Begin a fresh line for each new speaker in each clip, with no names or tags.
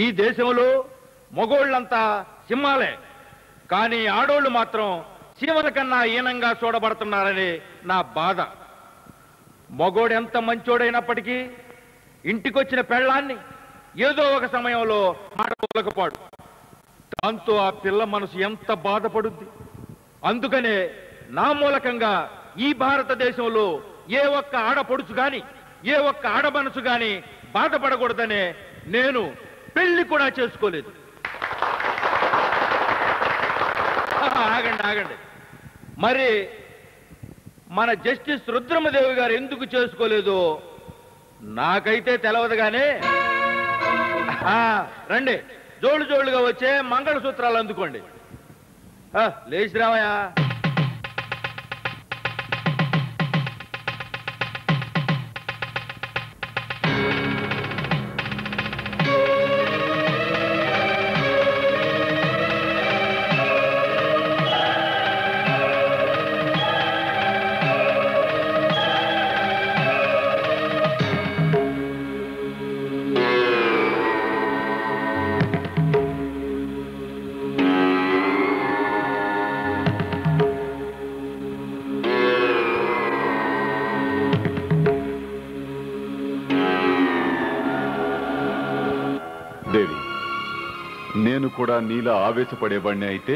ఈ దేశంలో మగోళ్ళంతా సింహాలే, కానీ ఆడోళ్ళు మాత్రం చీమల కన్నా హీనంగా చూడబడుతున్నారని నా బాధ. మగోడు ఎంత మంచోడైనప్పటికీ ఇంటికొచ్చిన పెళ్ళాన్ని ఏదో ఒక సమయంలో మాట వదలకపోడు. దాంతో ఆ పిల్ల మనసు ఎంత బాధపడుద్ది. అందుకనే నా మూలకంగా ఈ భారతదేశంలో ఏ ఒక్క ఆడపడుచు గాని ఏ ఒక్క ఆడమనసు గాని బాధపడకూడదనే నేను పెళ్లి కూడా చేసుకోలేదు. ఆగండి ఆగండి, మరి మన జస్టిస్ రుద్రమదేవి గారు ఎందుకు చేసుకోలేదో నాకైతే తెలవదు. గానే రండి, జోళ్ళు జోళ్ళుగా వచ్చే మంగళసూత్రాలు అందుకోండి. లేచి రావయ్యా.
నేను కూడా నీలా ఆవేశపడేవాడిని అయితే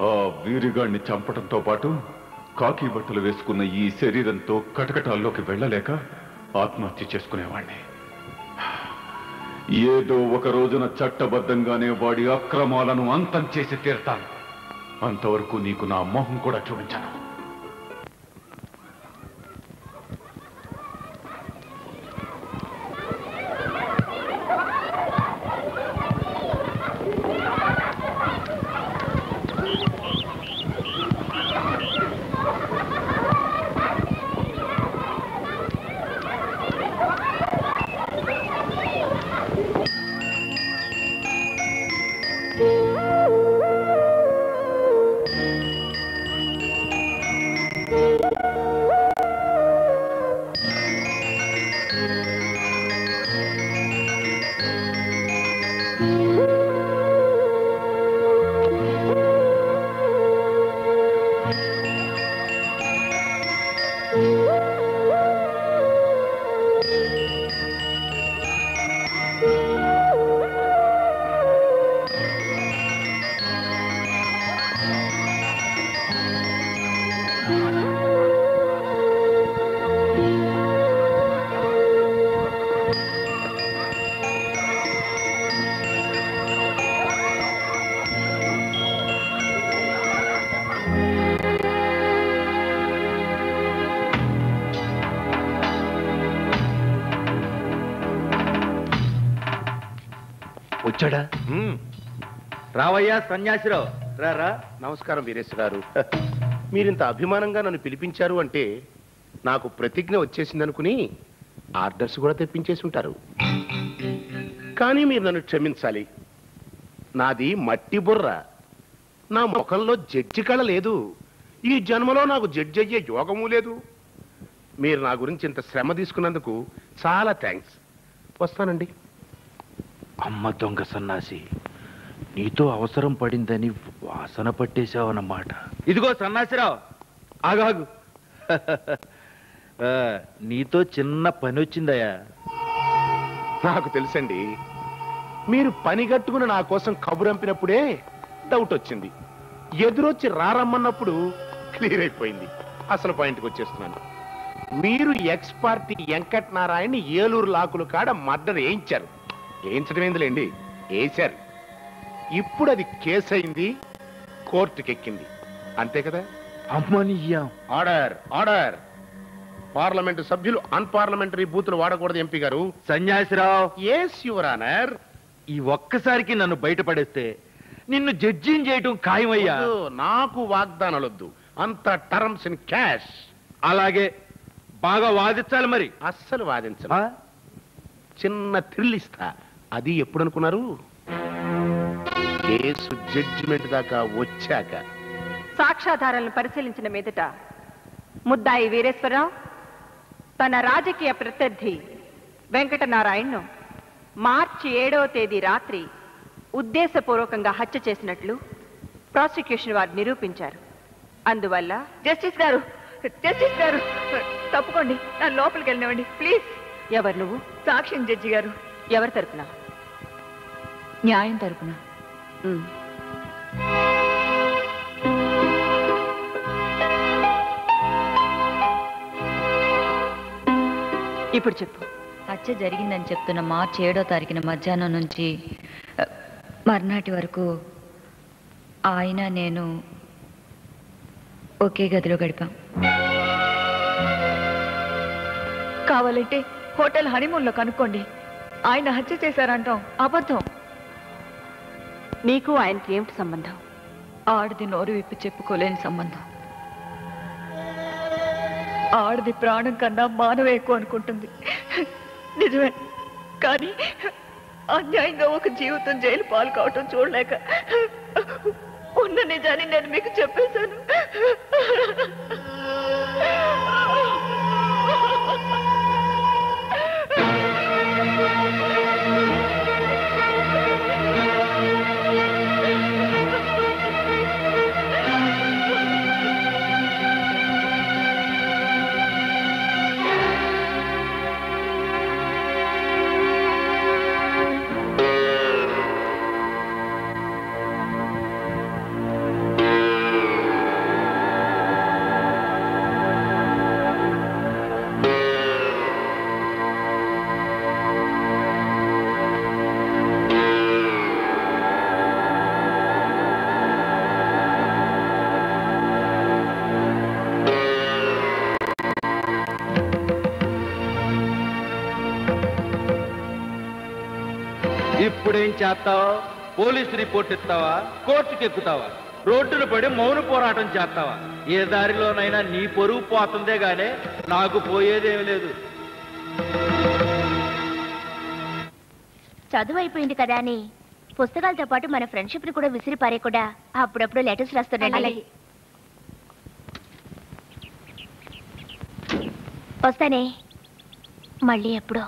ఆ వీరిగాడిని చంపడంతో పాటు కాకి బట్టలు వేసుకున్న ఈ శరీరంతో కటకటాల్లోకి వెళ్ళలేక ఆత్మహత్య చేసుకునేవాడిని. ఏదో ఒక రోజున చట్టబద్ధంగానే వాడి అక్రమాలను అంతం చేసి తీరతాను. అంతవరకు నీకు నా మొహం కూడా చూపించాను.
వచ్చాడా? రావయ్యా సన్యాసిరావు, రారా.
నమస్కారం వీరేశ్వర గారు. మీరింత అభిమానంగా నన్ను పిలిపించారు అంటే నాకు ప్రతిజ్ఞ వచ్చేసిందనుకుని ఆర్డర్స్ కూడా తెప్పించేసి ఉంటారు. కానీ మీరు నన్ను క్షమించాలి. నాది మట్టి బుర్ర. నా ముఖంలో జడ్జి కళ లేదు. ఈ జన్మలో నాకు జడ్జి అయ్యే యోగము లేదు. మీరు నా గురించి ఇంత శ్రమ తీసుకున్నందుకు చాలా థ్యాంక్స్. వస్తానండి.
అమ్మ దొంగ సన్నాసి, నీతో అవసరం పడిందని వాసన పట్టేశావన్నమాట. ఇదిగో సన్నాసిరావు, ఆగాగు. నీతో చిన్న పని వచ్చిందయ్యా.
నాకు తెలుసండి. మీరు పని కట్టుకుని నా కోసం కబురంపినప్పుడే డౌట్ వచ్చింది. ఎదురొచ్చి రారమ్మన్నప్పుడు క్లియర్ అయిపోయింది. అసలు పాయింట్కి వచ్చేస్తున్నాను. మీరు ఎక్స్ పార్టీ వెంకట నారాయణని ఏలూరు లాకులు కాడ మర్డర్ వేయించారు. వేయించడం ఏందిలేండి, వేశారు. ఇప్పుడు అది కేసు అయింది, కోర్టుకెక్కింది. అంతే కదా?
అమ్మనియ్యా.
Order order. పార్లమెంటు సభ్యులు అన్పార్లమెంటరీ బూతులు వాడకూడదు ఎంపీ గారు.
సన్యాసిరావు.
Yes your honour.
ఈ ఒక్కసారికి నన్ను బయటపడేస్తే నిన్ను జడ్జిని చేయటం ఖాయమయ్యా.
నాకు వాగ్దానాలొద్దు, అంత టర్మ్స్ ఇన్ క్యాష్.
అలాగే, బాగా వాదించాలి. మరి
అస్సలు వాదించా. చిన్న థ్రిల్ ఇస్తా. అది ఎప్పుడు అనుకున్నారు? కేసు జడ్జిమెంట్ దాకా వచ్చాక.
సాక్ష్యాధారాలను పరిశీలించిన మీదట ముద్దాయి వీరేశ్వరరావు తన రాజకీయ ప్రత్యర్థి వెంకటనారాయణను మార్చి 7వ తేదీ రాత్రి ఉద్దేశపూర్వకంగా హత్య చేసినట్లు ప్రాసిక్యూషన్ వారు నిరూపించారు. అందువల్ల
జస్టిస్ గారు తప్పుకోండి, నా లోపలికి వెళ్ళినవ్వండి ప్లీజ్.
ఎవరు నువ్వు?
సాక్ష్యం జడ్జి గారు.
ఎవరి తరపున?
న్యాయం తరపున.
ఇప్పుడు చెప్పు.
హత్య జరిగిందని చెప్తున్న మార్చి 7వ తారీఖున మధ్యాహ్నం నుంచి మర్నాటి వరకు ఆయన నేను ఒకే గదిలో గడిపాం.
కావాలంటే హోటల్ హనీమూన్లో కనుక్కోండి. ఆయన హత్య చేశారంటాం అబద్ధం.
నీకు ఆయనకి ఏమిటి సంబంధం?
ఆడది నోరు విప్పి చెప్పుకోలేని సంబంధం. ఆడది ప్రాణం కన్నా మానవ ఎక్కువ అనుకుంటుంది, నిజమే. కానీ అన్యాయంగా ఒక జీవితం జైలు పాలు కావటం చూడలేక ఉన్న నిజాన్ని నేను మీకు చెప్పేశాను.
ఇప్పుడేం చేస్తావా? పోలీసు రిపోర్ట్ ఇస్తావా? కోర్టుకి ఎక్కుతావా? రోడ్డును పడి మౌన పోరాటం చేస్తావా? ఏ దారిలోనైనా నీ పొరుగు పోతుందే గానే నాకు పోయేదేమి లేదు.
చదువు అయిపోయింది కదా అని పుస్తకాలతో పాటు మన ఫ్రెండ్షిప్ ని కూడా విసిరి పారేయకుండా అప్పుడప్పుడు లెటర్స్ రాస్తుండండి. వస్తానే మళ్ళీ ఎప్పుడో.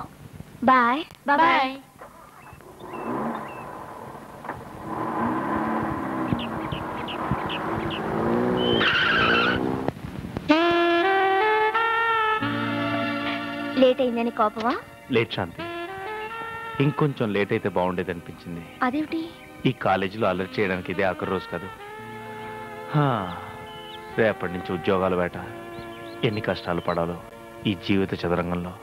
Bye bye. లేట్ అయిందని కోపమా?
లేట్ శాంతి, ఇంకొంచెం లేట్ అయితే బాగుండేది అనిపించింది.
అదేమిటి?
ఈ కాలేజీలో అలర్ట్ చేయడానికి ఇదే ఆఖరి రోజు కాదు. రేపటి నుంచి ఉద్యోగాల వేట. ఎన్ని కష్టాలు పడాలో ఈ జీవిత చదరంగంలో.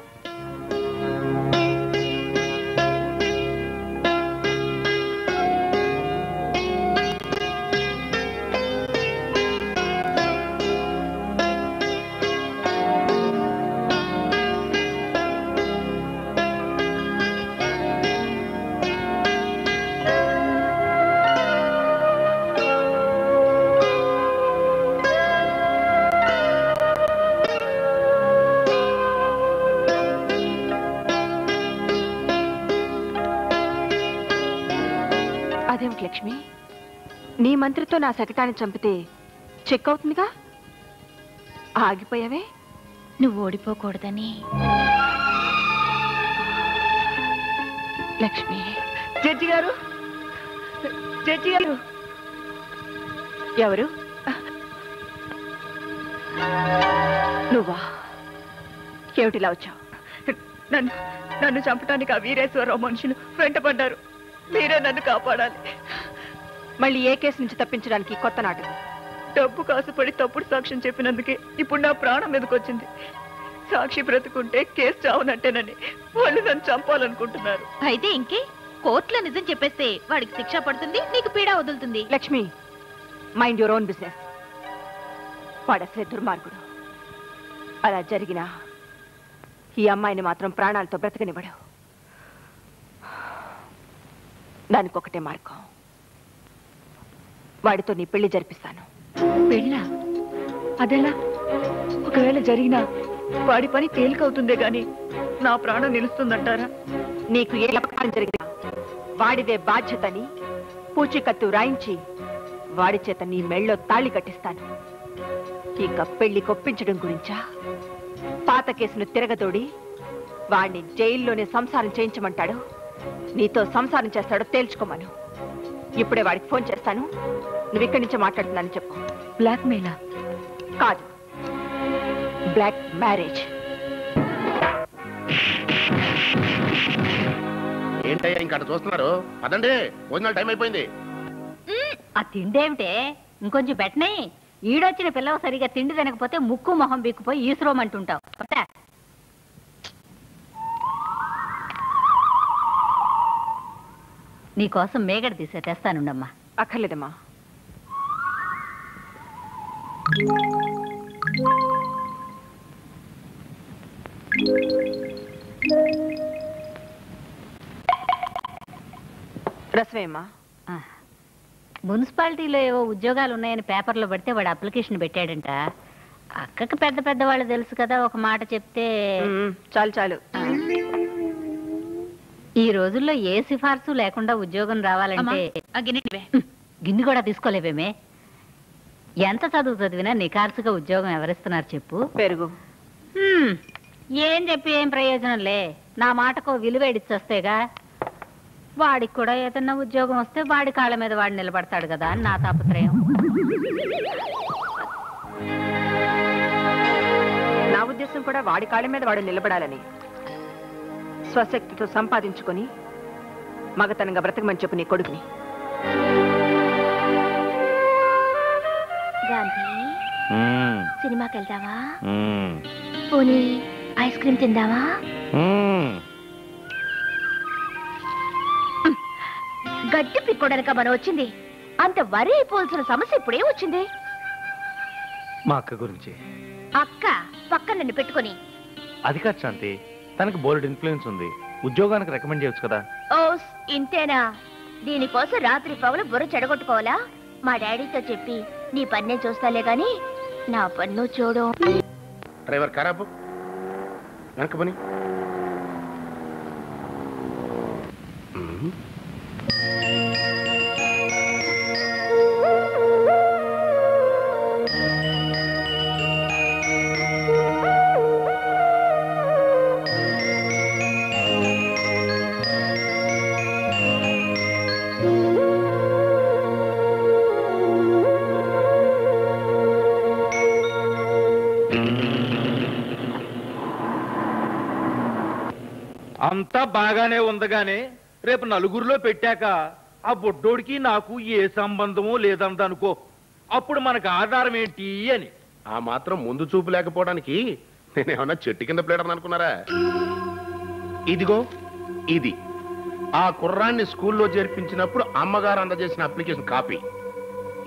అదేమిటి లక్ష్మి, నీ మంత్రితో నా శకటాన్ని చంపితే చెక్ అవుతుందిగా, ఆగిపోయావే?
నువ్వు ఓడిపోకూడదని.
లక్ష్మి.
జడ్జి గారు.
ఎవరు? నువ్వా? ఏమిటిలా వచ్చావు?
నన్ను చంపడానికి ఆ వీరేశ్వరరావు మనుషులు వెంటపడ్డారు. మీరే నన్ను కాపాడాలి.
మళ్ళీ ఏ కేసు నుంచి తప్పించడానికి కొత్త నాటకం?
డబ్బు కాసుపడి తప్పుడు సాక్ష్యం చెప్పినందుకే ఇప్పుడు నా ప్రాణం మీదకొచ్చింది. సాక్షి బ్రతుకుంటే కేసు చావునట్టేనని వాళ్ళు నన్ను చంపాలనుకుంటున్నారు.
అయితే ఇంకే కోర్టులో నిజం చెప్పేస్తే వాడికి శిక్ష పడుతుంది, నీకు పీడ వదులుతుంది.
Lakshmi, mind your own business. వాడసలే దుర్మార్గుడు. అలా జరిగినా ఈ అమ్మాయిని మాత్రం ప్రాణాలతో బ్రతకనివ్వడు. దానికి ఒకటే మార్గం, వాడితో నీ పెళ్లి జరిపిస్తాను.
పెళ్ళా? అదెలా? ఒకవేళ జరిగినా వాడి పని తేలికవుతుందే గాని నా ప్రాణం నిలుస్తుందంటారా?
నీకు ఏ అపకారం జరిగినా వాడిదే బాధ్యతని పూచికత్తు రాయించి వాడి చేత నీ మెళ్ళో తాళి కట్టిస్తాను. ఇక పెళ్లి కొప్పించడం గురించా? పాత కేసును తిరగదోడి వాడిని జైల్లోనే సంసారం చేయించమంటాడు. నీతో సంసారం చేస్తాడో తేల్చుకోమను. ఇప్పుడే వాడికి ఫోన్ చేస్తాను. నువ్వు ఇక్కడి నుంచి మాట్లాడుతున్నాను చెప్పు.
బ్లాక్ మెయిలా?
కాదు, బ్లాక్ మ్యారేజ్.
ఏంటయ్యా ఇంకా అక్కడ చూస్తున్నారు? అదండి భోజనాలు టైం అయిపోయింది.
ఆ తిండేమిటే ఇంకొంచెం పెట్టనే. ఈడొచ్చిన పిల్లవ సరిగా తిండి తినకపోతే ముక్కు మొహం బిక్కుపోయి ఈసురోమంటుంటావు. నీకోసం మేగడ తీసే తెస్తానుండమ్మా.
అక్కర్లేదమ్మా. రసమేమ్మా.
మున్సిపాలిటీలో ఏవో ఉద్యోగాలు ఉన్నాయని పేపర్లో పడితే వాడు అప్లికేషన్ పెట్టాడంట. అక్కకి పెద్ద పెద్ద వాళ్ళు తెలుసు కదా, ఒక మాట చెప్తే.
చాలు చాలు.
ఈ రోజుల్లో ఏ సిఫార్సు లేకుండా ఉద్యోగం రావాలంటే గిన్నె కూడా తీసుకోలేవేమే. ఎంత చదువు చదివినా నికార్సుగా ఉద్యోగం ఎవరిస్తున్నారు చెప్పు?
పెరుగు.
ఏం చెప్పి ఏం ప్రయోజనంలే. నా మాటకు విలువేడిచ్చొస్తేగా. వాడికి కూడా ఏదన్నా ఉద్యోగం వస్తే వాడి కాళ్ళ మీద వాడు నిలబడతాడు కదా అని నా తాపత్రయం.
నా ఉద్దేశం కూడా వాడి కాళ్ళ మీద వాడు నిలబడాలని. స్వశక్తితో సంపాదించుకొని మగతనంగా బ్రతకమని చెప్పు నీ కొడుకుని.
గాంధీ, సినిమాకి వెళ్దావా? పోనీ ఐస్ క్రీమ్ తిందావా? గడ్డి పిక్కోడనక మనం వచ్చింది. అంత వరి అయిపోవాల్సిన సమస్య ఇప్పుడే వచ్చింది.
మా అక్క గురించి.
అక్క పక్కన నన్ను పెట్టుకొని.
అది కాదు శాంతి, తనకి బోల్డ్ ఇన్ఫ్లుయెన్స్ ఉంది. ఉద్యోగానికి రికమెండ్ చేయొచ్చు కదా.
ఓస్ ఇంతేనా? దీనికోసం రాత్రి పగలు బుర్ర చెడగొట్టుకోవాలా? మా డాడీతో చెప్పి నీ పన్నే చూస్తాలే గాని నా పన్ను చూడు.
డ్రైవర్ ఖరాబు వెనక పని.
అంతా బాగానే ఉందగానే రేపు నలుగురిలో పెట్టాక ఆ బొడ్డోడికి నాకు ఏ సంబంధమూ లేదందనుకో, అప్పుడు మనకు ఆధారం ఏంటి అని.
ఆ మాత్రం ముందు చూపు లేకపోవడానికి నేనేమన్నా చెట్టు కింద ప్లేడర్ అనుకున్నారా? ఇదిగో ఇది ఆ కుర్రాన్ని స్కూల్లో చేర్పించినప్పుడు అమ్మగారు అందజేసిన అప్లికేషన్ కాపీ.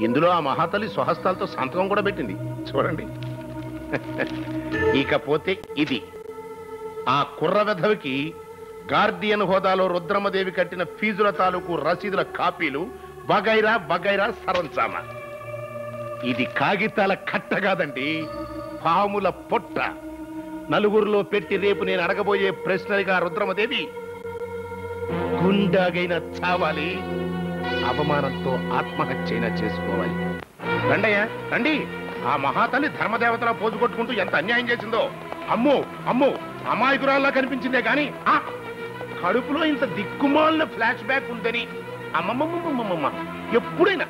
ఇందులో ఆ మహాతల్లి స్వహస్తాలతో సంతకం కూడా పెట్టింది చూడండి. ఇకపోతే ఇది ఆ కుర్ర వెధవికి గార్డియన్ హోదాలో రుద్రమదేవి కట్టిన ఫీజుల తాలూకు రసీదుల కాపీలు బగైరా బగైరా సరంజామా. ఇది కాగితాల కట్ట కాదండి, పాముల పొట్ట. నలుగురిలో పెట్టి రేపు నేను అడగబోయే ప్రశ్నలుగా రుద్రమదేవి గుండాగైనా చావాలి, అవమానంతో ఆత్మహత్యైనా చేసుకోవాలి. రండయ్యా రండి. ఆ మహాతల్లి ధర్మదేవతలా పోజు కొట్టుకుంటూ ఎంత అన్యాయం చేసిందో. అమ్మో అమ్మో, అమాయకురాల్లా కనిపించిందే గాని కడుపులో ఇంత దిక్కుమాలిన ఫ్లాష్ బ్యాక్ ఉందని అమ్మమ్మమ్మమ్మమ్మ ఎప్పుడైనా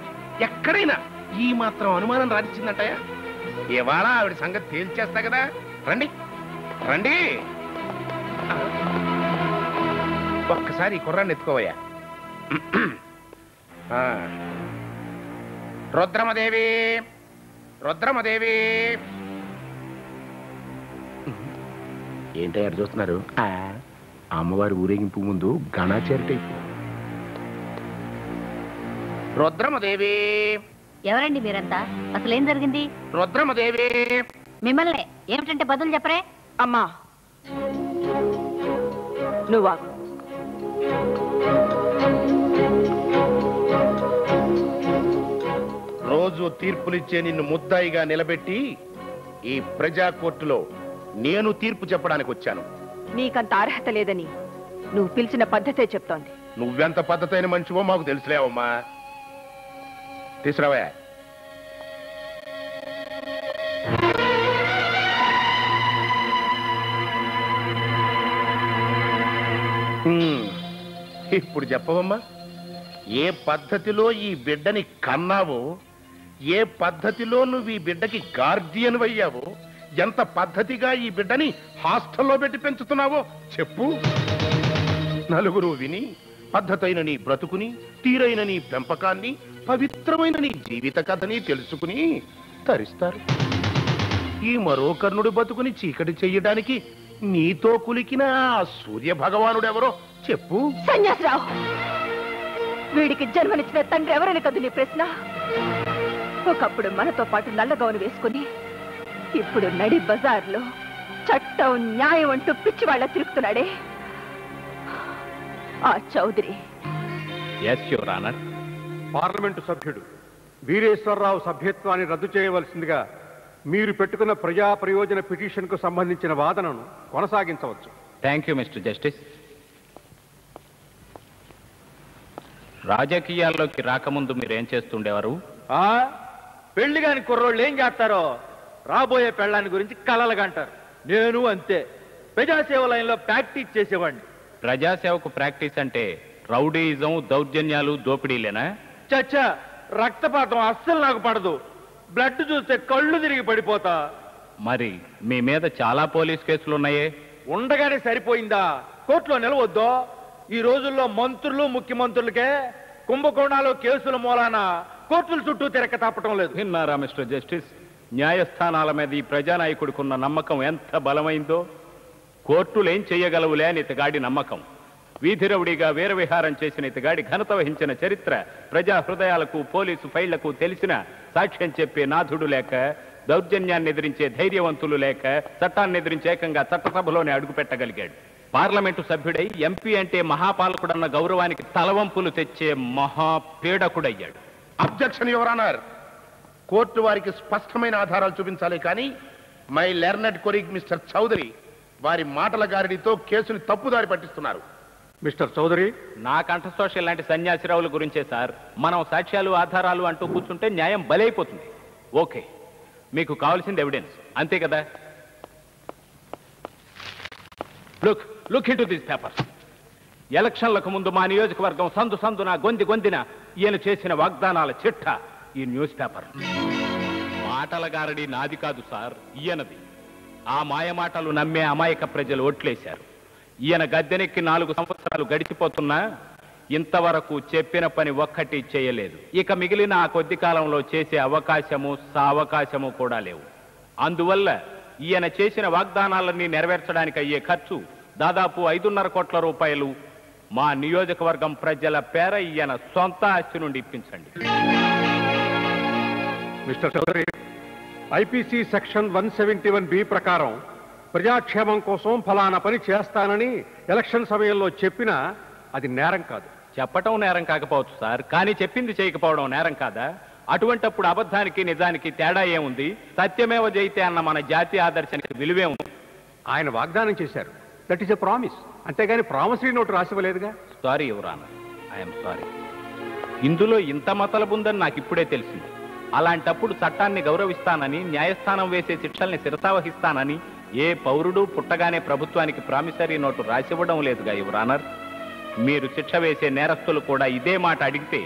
ఎక్కడైనా ఈ మాత్రం అనుమానం రానిచ్చిందంటయా? ఇవాళ ఆవిడ సంగతి తేల్చేస్తా కదా. రండి రండి. ఒక్కసారి ఈ కుర్రాన్ని ఎత్తుకోవయ్యా. రుద్రమదేవి రుద్రమదేవి. ఏంటయ్యారు చూస్తున్నారు? అమ్మవారి ఊరేగింపు ముందు గణాచారి టైపు. రుద్రమదేవి.
ఎవరండి మీరంతా? అసలేం జరిగింది?
రుద్రమదేవి.
మిమ్మల్ని ఏమిటంటే బదులు చెప్పరే?
అమ్మా నువ్వా?
రోజు తీర్పులిచ్చే నిన్ను ముద్దాయిగా నిలబెట్టి ఈ ప్రజా కోర్టులో నేను తీర్పు చెప్పడానికి వచ్చాను.
నీకంత అర్హత లేదని నువ్వు పిలిచిన పద్ధతే చెప్తోంది.
నువ్వెంత పద్ధతైన మనిషివో మాకు తెలుసులేవమ్మా. తీసురావా. ఇప్పుడు చెప్పవమ్మా, ఏ పద్ధతిలో ఈ బిడ్డని కన్నావో, ఏ పద్ధతిలో నువ్వు ఈ బిడ్డకి గార్డియన్ అయ్యావో, ఎంత పద్ధతిగా ఈ బిడ్డని హాస్టల్లో పెట్టి పెంచుతున్నావో చెప్పు. నలుగురు విని పద్ధతైన నీ బ్రతుకుని, తీరైన నీ పెంపకాన్ని, పవిత్రమైన నీ జీవిత కథని తెలుసుకుని తరిస్తారు. ఈ మరో కర్ణుడి బతుకుని చీకటి చెయ్యడానికి నీతో కులికిన ఆ సూర్య భగవానుడెవరో చెప్పు.
సన్యాసరావు, వీడికి జన్మనిచ్చిన తండ్రి ఎవరని కదు నీ ప్రశ్న? ఒకప్పుడు మనతో పాటు నల్లగౌను వేసుకుని ఇప్పుడు నడి బజార్లో చట్టం న్యాయం అంటూ పిచ్చి వాళ్ళ తిరుగుతున్నాడే ఆ చౌదరి.
పార్లమెంటు సభ్యుడు వీరేశ్వరరావు సభ్యత్వాన్ని రద్దు చేయవలసిందిగా మీరు పెట్టుకున్న ప్రజా ప్రయోజన పిటిషన్కు సంబంధించిన వాదనను కొనసాగించవచ్చు.
Thank you mister justice. రాజకీయాల్లోకి రాకముందు మీరేం చేస్తుండేవారు?
పెళ్లి కాని కుర్రోళ్ళు ఏం చేస్తారో రాబోయే పెళ్ళాన్ని గురించి కలలుగంటారు. నేను అంతే, ప్రజాసేవ లైన్లో ప్రాక్టీస్ చేసేవాడిని.
ప్రజాసేవకు ప్రాక్టీస్ అంటే రౌడీయిజం, దౌర్జన్యాలు, దోపిడీలేనా?
చచ్చా, రక్తపాతం అస్సలు నాకు పడదు. బ్లడ్ చూస్తే కళ్ళు తిరిగి పడిపోతా.
మరి మీ మీద చాలా పోలీస్ కేసులున్నాయే.
ఉండగానే సరిపోయిందా? కోర్టులో నిలవద్దో? ఈ రోజుల్లో మంత్రులు, ముఖ్యమంత్రులకే కుంభకోణాలు కేసుల మూలాన కోర్టుల చుట్టూ తిరగ తప్పటం లేదు.
విన్నారా మిస్టర్ జస్టిస్? న్యాయస్థానాల మీద ఈ ప్రజానాయకుడికున్న నమ్మకం ఎంత బలమైందో. కోర్టులు ఏం చెయ్యగలవులే అని ఇతగాడి నమ్మకం. వీధి రౌడీగా వీరవిహారం చేసిన ఇతగాడి ఘనత వహించిన చరిత్ర ప్రజా హృదయాలకు, పోలీసు ఫైళ్లకు తెలిసిన సాక్ష్యం చెప్పే నాథుడు లేక, దౌర్జన్యాన్ని ఎదిరించే ధైర్యవంతులు లేక, చట్టాన్ని ఎదిరించే ఏకంగా చట్టసభలోనే అడుగు పెట్టగలిగాడు. పార్లమెంటు సభ్యుడై ఎంపీ అంటే మహాపాలకుడన్న గౌరవానికి తలవంపులు తెచ్చే మహాపీడకుడయ్యాడు.
Objection your honour. కోర్టు వారికి స్పష్టమైన ఆధారాలు చూపించాలి కానీ my learned colleague mister Chowdary వారి మాటల గారిడితో కేసుని తప్పుదారి పట్టిస్తున్నారు.
మిస్టర్ చౌదరి,
నా కంఠశోష లాంటి సన్యాసిరావుల గురించే సార్. మనం సాక్ష్యాలు, ఆధారాలు అంటూ కూర్చుంటే న్యాయం బలైపోతుంది. ఓకే, మీకు కావాల్సింది ఎవిడెన్స్, అంతే కదా? Look into these papers. ఎలక్షన్లకు ముందు మా నియోజకవర్గం సందు సందున, గొందిన ఈయన చేసిన వాగ్దానాల చిట్ట ఈ న్యూస్ పేపర్. మాటల గారడి నాది కాదు సార్, ఈయనది. ఆ మాయమాటలు నమ్మే అమాయక ప్రజలు ఓట్లేశారు. ఈయన గద్దెనెక్కి 4 సంవత్సరాలు గడిచిపోతున్నా ఇంతవరకు చెప్పిన పని ఒక్కటి చేయలేదు. ఇక మిగిలిన ఆ కొద్ది కాలంలో చేసే అవకాశము, సావకాశము కూడా లేవు. అందువల్ల ఈయన చేసిన వాగ్దానాలన్నీ నెరవేర్చడానికి అయ్యే ఖర్చు దాదాపు 5.5 కోట్ల రూపాయలు మా నియోజకవర్గం ప్రజల పేర ఈయన సొంత ఆస్తి నుండి ఇప్పించండి.
Mister Chowdary, IPC section 171B ప్రకారం ప్రజాక్షేమం కోసం ఫలానా పని చేస్తానని ఎలక్షన్ సమయంలో చెప్పినా అది నేరం కాదు.
చెప్పటం నేరం కాకపోవచ్చు సార్, కానీ చెప్పింది చేయకపోవడం నేరం కాదా? అటువంటప్పుడు అబద్ధానికి నిజానికి తేడా ఏముంది? సత్యమేవ జయితే అన్న మన జాతీయ ఆదర్శానికి విలువే ఉంది.
ఆయన వాగ్దానం చేశారు, దట్ ఈస్ ఎ ప్రామిస్. అంతేగాని ప్రామిసరీ నోటు రాసివ్వలేదుగా.
Sorry your honour, I'm sorry. ఇందులో ఇంత మతలబుందని నాకు ఇప్పుడే తెలిసింది. అలాంటప్పుడు చట్టాన్ని గౌరవిస్తానని, న్యాయస్థానం వేసే శిక్షల్ని శిరసావహిస్తానని ఏ పౌరుడు పుట్టగానే ప్రభుత్వానికి ప్రామిసరీ నోటు రాసివ్వడం లేదుగా యువర్ ఆనర్. మీరు శిక్ష వేసే నేరస్తులు కూడా ఇదే మాట అడిగితే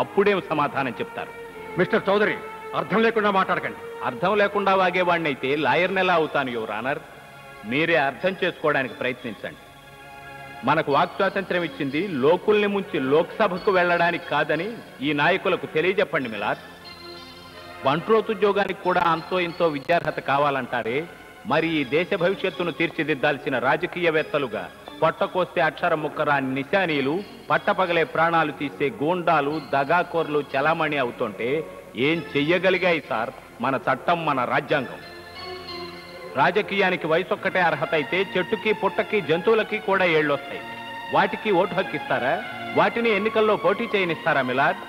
అప్పుడేం సమాధానం చెప్తారు?
మిస్టర్ చౌదరి, అర్థం లేకుండా మాట్లాడకండి.
అర్థం లేకుండా వాగేవాడిని అయితే లాయర్ని ఎలా అవుతాను యువర్ ఆనర్? మీరే అర్థం చేసుకోవడానికి ప్రయత్నించండి. మనకు వాక్ స్వాతంత్ర్యం ఇచ్చింది లోకుల్ని ముంచి లోక్సభకు వెళ్ళడానికి కాదని ఈ నాయకులకు తెలియజెప్పండి మిలార్. బంట్రోతుద్యోగానికి కూడా అంతో ఇంతో విద్యార్హత కావాలంటారే, మరి ఈ దేశ భవిష్యత్తును తీర్చిదిద్దాల్సిన రాజకీయవేత్తలుగా పొట్టకోస్తే అక్షరం ముక్కరాని నిశానీలు, పట్టపగలే ప్రాణాలు తీసే గూండాలు, దగాకోర్లు చలామణి అవుతుంటే ఏం చెయ్యగలిగాయి సార్ మన చట్టం, మన రాజ్యాంగం? రాజకీయానికి వయసొక్కటే అర్హత అయితే చెట్టుకి, పుట్టకి, జంతువులకి కూడా ఏళ్ళొస్తాయి. వాటికి ఓటు హక్కిస్తారా? వాటిని ఎన్నికల్లో పోటీ చేయనిస్తారా మిలాద్?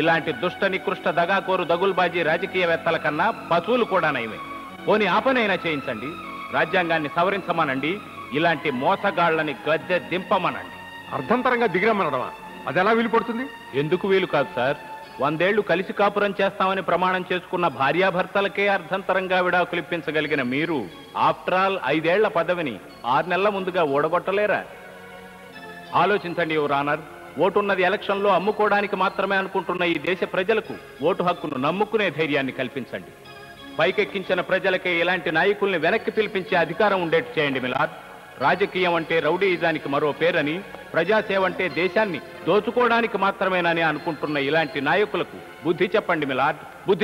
ఇలాంటి దుష్ట నికృష్ట దగాకోరు దగుల్బాజీ రాజకీయవేత్తల కన్నా పశువులు కూడా నయమే. పోనీ ఆపనైనా చేయించండి, రాజ్యాంగాన్ని సవరించమనండి, ఇలాంటి మోసగాళ్లని గద్దె దింపమనండి.
అర్థంతరంగా దిగిరమ్మనడమా? అది ఎలా వీలు పడుతుంది?
ఎందుకు వీలు కాదు సార్? 100 ఏళ్లు కలిసి కాపురం చేస్తామని ప్రమాణం చేసుకున్న భార్యాభర్తలకే అర్థంతరంగా విడాకులిప్పించగలిగిన మీరు ఆఫ్టర్ ఆల్ 5 ఏళ్ల పదవిని 6 నెలల ముందుగా ఓడగొట్టలేరా? ఆలోచించండి యువర్ ఆనర్. ఓటున్నది ఎలక్షన్లో అమ్ముకోవడానికి మాత్రమే అనుకుంటున్న ఈ దేశ ప్రజలకు ఓటు హక్కును నమ్ముకునే ధైర్యాన్ని కల్పించండి. పైకెక్కించిన ప్రజలకే ఇలాంటి నాయకుల్ని వెనక్కి పిలిపించే అధికారం ఉండేట్టు చేయండి మిలాద్. రాజకీయం అంటే రౌడీయిజానికి మరో పేరని, ప్రజాసేవ అంటే దేశాన్ని దోచుకోవడానికి మాత్రమేనని అనుకుంటున్న ఇలాంటి నాయకులకు బుద్ధి చెప్పండి మిలాద్, బుద్ధి